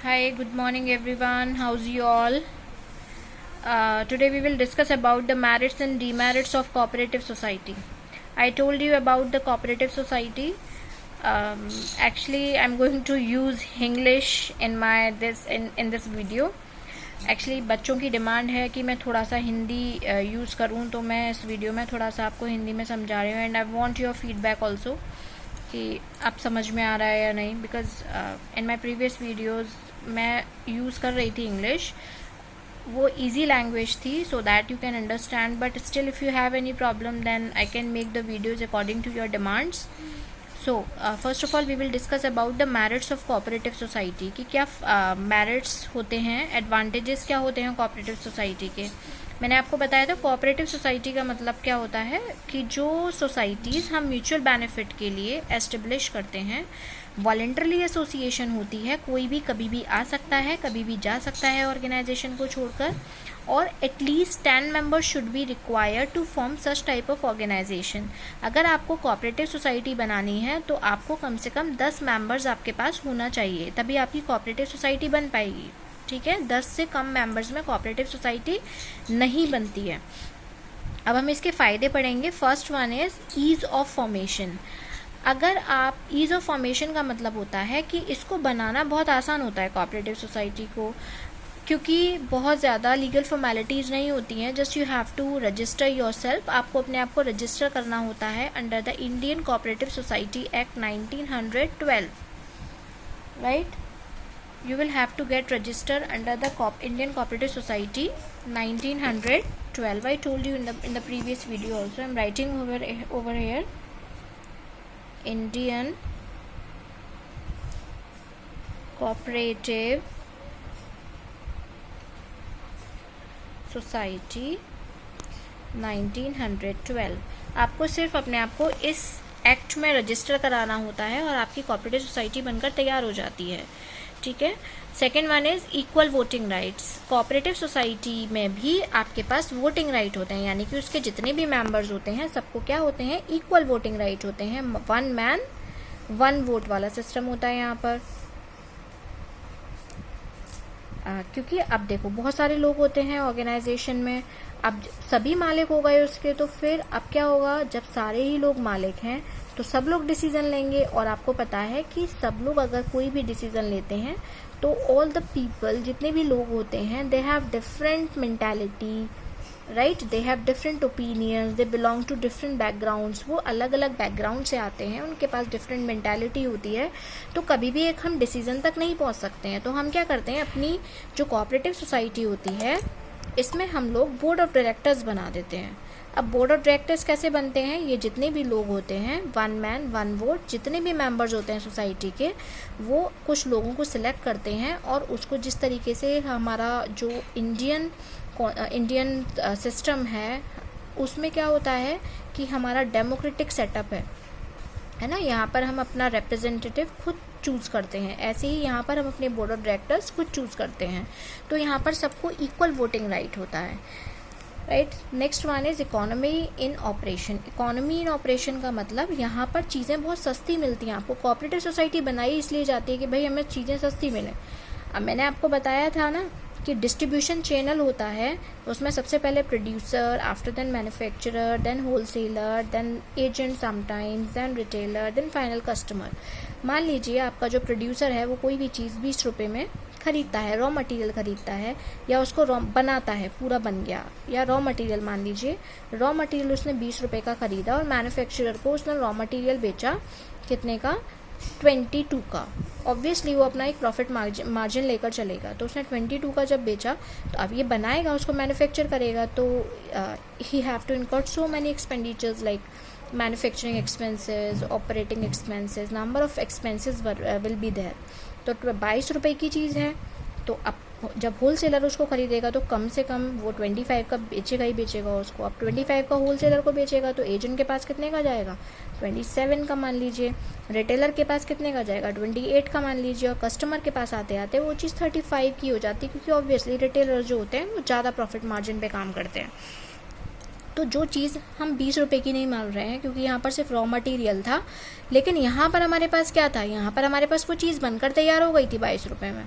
Hi, good morning everyone. How's you all? Today we will discuss about the merits and demerits of cooperative society. I told you about the cooperative society. Actually, I'm going to use English in this video. Actually बच्चों की demand है कि मैं थोड़ा सा Hindi use करूँ, तो मैं इस वीडियो में थोड़ा सा आपको हिंदी में समझा रही हूँ. And I want your feedback also कि आप समझ में आ रहा है या नहीं, because in my previous videos मैं यूज़ कर रही थी इंग्लिश. वो इजी लैंग्वेज थी so that you can understand, but still if you have any problem then I can make the videos according to your demands. So first of all we will discuss about the merits of cooperative society कि क्या merits होते हैं, advantages क्या होते हैं cooperative society के. मैंने आपको बताया था कोऑपरेटिव सोसाइटी का मतलब क्या होता है कि जो सोसाइटीज़ हम म्यूचुअल बेनिफिट के लिए एस्टेब्लिश करते हैं, वॉलंटरली एसोसिएशन होती है, कोई भी कभी भी आ सकता है, कभी भी जा सकता है ऑर्गेनाइजेशन को छोड़कर, और at least 10 members should be required to form such type of organisation. अगर आपको कोऑपरेटिव सोसाइटी बनानी है तो आपको कम से कम 10 मेंबर्स आपके पास होना चाहिए, तभी आपकी कोऑपरेटिव सोसाइटी बन पाएगी. ठीक है, 10 से कम मेंबर्स में कोऑपरेटिव सोसाइटी नहीं बनती है. अब हम इसके फ़ायदे पढ़ेंगे. First one is ease of formation. अगर आप ईज़ ऑफ फॉर्मेशन का मतलब होता है कि इसको बनाना बहुत आसान होता है कोऑपरेटिव सोसाइटी को, क्योंकि बहुत ज़्यादा लीगल फॉर्मेलिटीज़ नहीं होती हैं. Just you have to register yourself. आपको अपने आप को रजिस्टर करना होता है under the Indian cooperative society act 1912. Right, you will have to get registered under the Indian Cooperative Society 1912. I told you in the previous video also. I'm writing over here Indian Cooperative Society 1912. आपको सिर्फ अपने आप को इस act में register कराना होता है और आपकी कोऑपरेटिव सोसाइटी बनकर तैयार हो जाती है. ठीक है. Second one is equal voting rights. Cooperative society में भी आपके पास वोटिंग राइट होते हैं, यानी कि उसके जितने भी मेंबर्स होते हैं सबको क्या होते हैं, इक्वल वोटिंग राइट होते हैं. 1 मैन 1 वोट वाला सिस्टम होता है यहाँ पर. क्योंकि अब देखो बहुत सारे लोग होते हैं ऑर्गेनाइजेशन में, अब सभी मालिक हो गए उसके, तो फिर अब क्या होगा, जब सारे ही लोग मालिक हैं तो सब लोग डिसीजन लेंगे. और आपको पता है कि सब लोग अगर कोई भी डिसीजन लेते हैं तो ऑल द पीपल, जितने भी लोग होते हैं, they have different mentality, right, they have different opinions, they belong to different backgrounds. वो अलग अलग बैकग्राउंड से आते हैं, उनके पास डिफरेंट मेंटालिटी होती है, तो कभी भी एक हम डिसीजन तक नहीं पहुंच सकते हैं. तो हम क्या करते हैं, अपनी जो कोऑपरेटिव सोसाइटी होती है इसमें हम लोग बोर्ड ऑफ डायरेक्टर्स बना देते हैं. अब बोर्ड ऑफ डायरेक्टर्स कैसे बनते हैं, ये जितने भी लोग होते हैं, 1 मैन 1 वोट, जितने भी मेंबर्स होते हैं सोसाइटी के, वो कुछ लोगों को सिलेक्ट करते हैं और उसको जिस तरीके से हमारा जो इंडियन सिस्टम है उसमें क्या होता है कि हमारा डेमोक्रेटिक सेटअप है ना, यहाँ पर हम अपना रिप्रेजेंटेटिव खुद चूज़ करते हैं. ऐसे ही यहाँ पर हम अपने बोर्ड ऑफ डायरेक्टर्स खुद चूज़ करते हैं. तो यहाँ पर सबको इक्वल वोटिंग राइट होता है. Right. Next one is economy in operation. Economy in operation का मतलब यहाँ पर चीज़ें बहुत सस्ती मिलती हैं. आपको कोऑपरेटिव सोसाइटी बनाई इसलिए जाती है कि भाई हमें चीज़ें सस्ती मिलें. अब मैंने आपको बताया था ना कि डिस्ट्रीब्यूशन चैनल होता है, उसमें सबसे पहले producer, after then manufacturer, then wholesaler, then agent sometimes, then retailer, then final customer. मान लीजिए आपका जो प्रोड्यूसर है वो कोई भी चीज़ 20 रुपये में खरीदता है, रॉ मटेरियल खरीदता है, या उसको रॉ बनाता है, पूरा बन गया, या रॉ मटेरियल, मान लीजिए रॉ मटेरियल उसने 20 रुपये का खरीदा और मैन्युफैक्चरर को उसने रॉ मटेरियल बेचा कितने का, 22 का. ऑब्वियसली वो अपना एक प्रॉफिट मार्जिन लेकर चलेगा. तो उसने 22 का जब बेचा, तो अब ये बनाएगा, उसको मैन्युफैक्चर करेगा, तो he have to incur so many expenditures like manufacturing expenses, operating expenses, number of expenses will be there. तो 22 रुपये की चीज़ है, तो अब जब होलसेलर उसको खरीदेगा तो कम से कम वो 25 का बेचेगा ही बेचेगा उसको. अब 25 का होलसेलर को बेचेगा तो एजेंट के पास कितने का जाएगा, 27 का मान लीजिए. रिटेलर के पास कितने का जाएगा, 28 का मान लीजिए. और कस्टमर के पास आते आते वो चीज़ 35 की हो जाती है, क्योंकि ऑब्वियसली रिटेलर जो होते हैं वो ज़्यादा प्रॉफिट मार्जिन पे काम करते हैं. तो जो चीज़ हम 20 रुपये की नहीं मान रहे हैं, क्योंकि यहाँ पर सिर्फ रॉ मटेरियल था, लेकिन यहाँ पर हमारे पास क्या था, यहाँ पर हमारे पास वो चीज़ बनकर तैयार हो गई थी 22 रुपये में.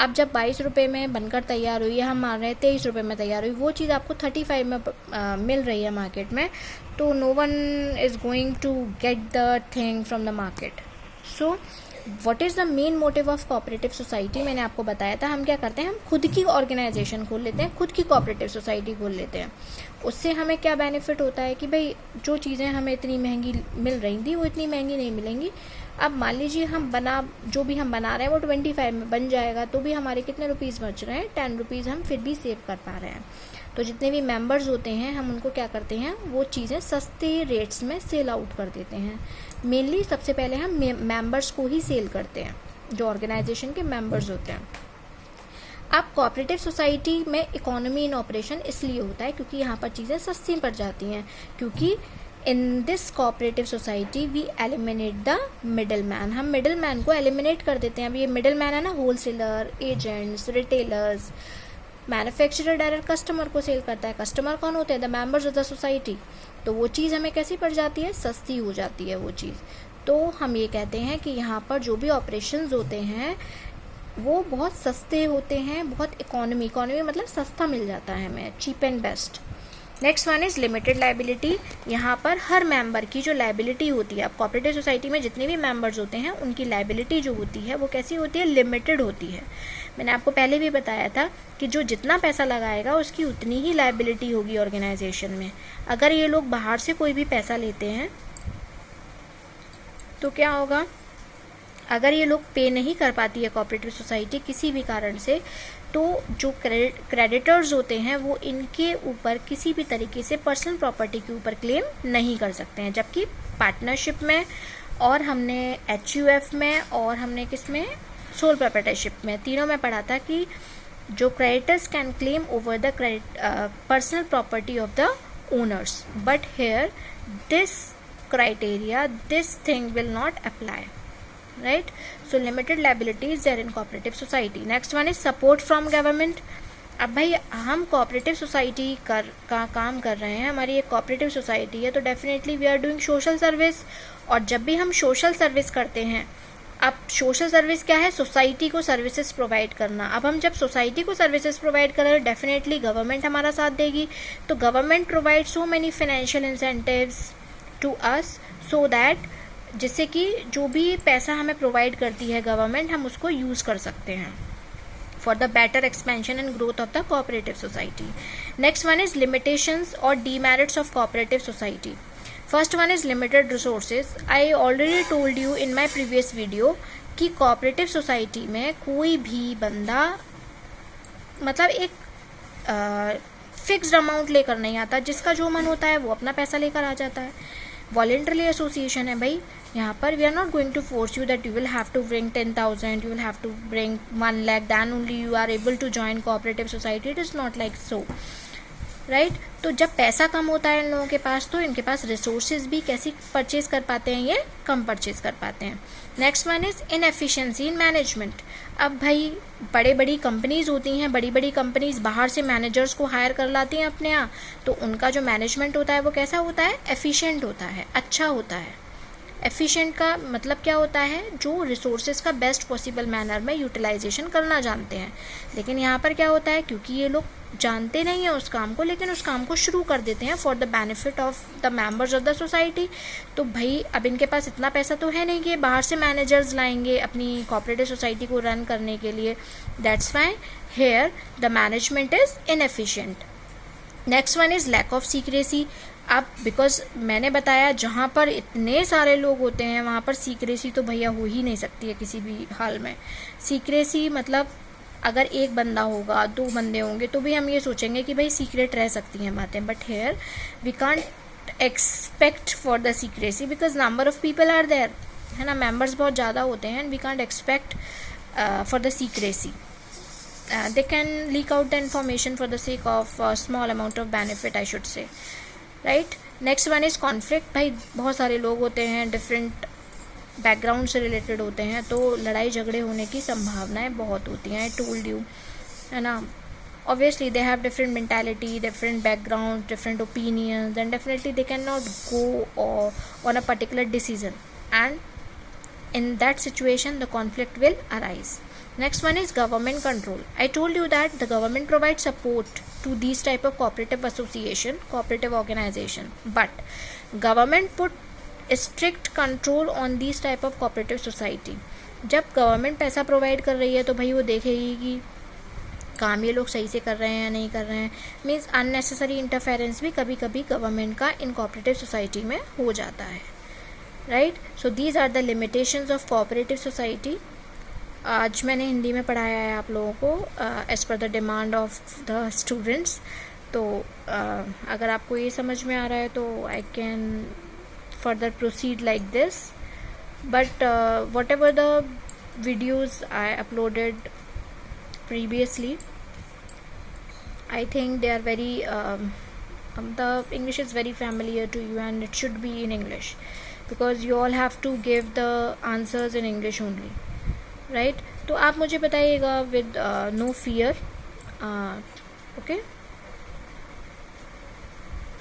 अब जब 22 रुपये में बनकर तैयार हुई है, हम मान रहे हैं 23 रुपये में तैयार हुई, वो चीज़ आपको 35 में मिल रही है मार्केट में, तो no one is going to get the thing from the market. So what is the main motive of cooperative society, मैंने आपको बताया था। हम क्या करते हैं, हम खुद की ऑर्गेनाइजेशन खोल लेते हैं, खुद की कोऑपरेटिव सोसाइटी खोल लेते हैं। उससे हमें क्या बेनिफिट होता है कि भाई जो चीज़ें हमें इतनी महंगी मिल रही थी वो इतनी महंगी नहीं मिलेंगी। अब मान लीजिए जो भी हम बना रहे हैं वो 25 में बन जाएगा, तो भी हमारे कितने रुपीज़ बच रहे हैं, 10 रुपीज़ हम फिर भी सेव कर पा रहे हैं। तो जितने भी मेंबर्स होते हैं हम उनको क्या करते हैं, वो चीज़ें सस्ते रेट्स में सेल आउट कर देते हैं। मेनली सबसे पहले हम मेंबर्स को ही सेल करते हैं, जो ऑर्गेनाइजेशन के मेंबर्स होते हैं। अब कोऑपरेटिव सोसाइटी में इकोनॉमी इन ऑपरेशन इसलिए होता है क्योंकि यहाँ पर चीज़ें सस्ती पड़ जाती हैं, क्योंकि in this cooperative society we eliminate the middle man. हम मिडल मैन को एलिमिनेट कर देते हैं। अब ये मिडल मैन है ना, wholesaler, agents, retailers. Manufacturer direct customer को सेल करता है। कस्टमर कौन होते हैं, the members of the society. तो वो चीज़ हमें कैसी पड़ जाती है, सस्ती हो जाती है वो चीज़। तो हम ये कहते हैं कि यहाँ पर जो भी ऑपरेशंस होते हैं वो बहुत सस्ते होते हैं, बहुत इकोनॉमी मतलब सस्ता मिल जाता है हमें, cheap and best. Next one is limited liability. यहाँ पर हर मेंबर की जो लाइबिलिटी होती है, अब कोऑपरेटिव सोसाइटी में जितने भी मेंबर्स होते हैं उनकी लाइबिलिटी जो होती है वो कैसी होती है, लिमिटेड होती है। मैंने आपको पहले भी बताया था कि जो जितना पैसा लगाएगा उसकी उतनी ही लाइबिलिटी होगी ऑर्गेनाइजेशन में। अगर ये लोग बाहर से कोई भी पैसा लेते हैं तो क्या होगा, अगर ये लोग पे नहीं कर पाती है कोऑपरेटिव सोसाइटी किसी भी कारण से, तो जो क्रेडिटर्स होते हैं वो इनके ऊपर किसी भी तरीके से पर्सनल प्रॉपर्टी के ऊपर क्लेम नहीं कर सकते हैं। जबकि पार्टनरशिप में, और हमने HUF में, और हमने किस में, सोल प्रोप्राइटरशिप में, तीनों में पढ़ा था कि जो creditors can claim over the personal property of the owners, but here this criteria, this thing will not apply, right? So limited liability is there in cooperative society. Next one is support from government. अब भाई हम cooperative society का काम कर रहे हैं, हमारी एक कोऑपरेटिव सोसाइटी है, तो definitely we are doing social service. और जब भी हम सोशल सर्विस करते हैं, अब सोशल सर्विस क्या है, सोसाइटी को सर्विसेज प्रोवाइड करना। अब हम जब सोसाइटी को सर्विसेज प्रोवाइड कर रहे हैं, डेफिनेटली गवर्नमेंट हमारा साथ देगी। तो government provide so many financial incentives to us, so that जिससे कि जो भी पैसा हमें प्रोवाइड करती है गवर्नमेंट, हम उसको यूज़ कर सकते हैं for the better expansion and growth of the cooperative society. Next one is limitations और demerits of cooperative society. First one is limited resources. I already told you in my previous video कि cooperative society में कोई भी बंदा मतलब एक fixed amount लेकर नहीं आता, जिसका जो मन होता है वो अपना पैसा लेकर आ जाता है। वॉलेंटरी एसोसिएशन है भाई, यहाँ पर we are not going to force you that you will have to bring 10,000, you will have to bring 1 lakh, then only you are able to join cooperative society. It is not like so, right? तो जब पैसा कम होता है इन लोगों के पास, तो इनके पास resources भी कैसी परचेज कर पाते हैं, ये कम परचेज कर पाते हैं। Next one is inefficiency in management. अब भाई बड़ी कंपनीज होती हैं, बड़ी कंपनीज बाहर से मैनेजर्स को हायर कर लाती हैं अपने यहाँ, तो उनका जो मैनेजमेंट होता है वो कैसा होता है, एफिशिएंट होता है, अच्छा होता है। एफिशिएंट का मतलब क्या होता है, जो रिसोर्सेज का बेस्ट पॉसिबल मैनर में यूटिलाइजेशन करना जानते हैं। लेकिन यहाँ पर क्या होता है, क्योंकि ये लोग जानते नहीं हैं उस काम को, लेकिन उस काम को शुरू कर देते हैं for the benefit of the members of the society. तो भाई अब इनके पास इतना पैसा तो है नहीं कि बाहर से मैनेजर्स लाएंगे अपनी कोऑपरेटिव सोसाइटी को रन करने के लिए। That's why here the management is inefficient. Next one is lack of secrecy. अब बिकॉज मैंने बताया जहाँ पर इतने सारे लोग होते हैं वहाँ पर सीक्रेसी तो भैया हो ही नहीं सकती है किसी भी हाल में। सीक्रेसी मतलब अगर एक बंदा होगा, 2 बंदे होंगे, तो भी हम ये सोचेंगे कि भाई सीक्रेट रह सकती हैं बातें, but here we can't expect for the secrecy because number of people are there, है ना, मेंबर्स बहुत ज़्यादा होते हैं, and we can't expect for the secrecy. They can leak out the information for the sake of small amount of benefit, I should say, right? Next one is conflict. भाई बहुत सारे लोग होते हैं, डिफरेंट बैकग्राउंड से related होते हैं, तो लड़ाई झगड़े होने की संभावनाएं बहुत होती हैं। I told you, है ना, obviously they have different mentality, different background, different opinions, and definitely they cannot go on a particular decision, and in that situation the conflict will arise. Next one is government control. I told you that the government provides support to these type of cooperative association, cooperative organization, but government put strict control on these type of cooperative society. जब government पैसा provide कर रही है तो भाई वो देखेगी कि काम ये लोग सही से कर रहे हैं या नहीं कर रहे हैं. मीन्स अननेसेसरी इंटरफेरेंस भी कभी कभी गवर्नमेंट का इन कोऑपरेटिव सोसाइटी में हो जाता है, right. So these are the limitations of cooperative society. आज मैंने हिंदी में पढ़ाया है आप लोगों को as per the demand of the students. तो अगर आपको ये समझ में आ रहा है तो I can further proceed like this. But what ever the videos I uploaded previously, I think they are very the English is very familiar to you and it should be in English because you all have to give the answers in English only, right. तो आप मुझे बताइएगा with no fear, okay.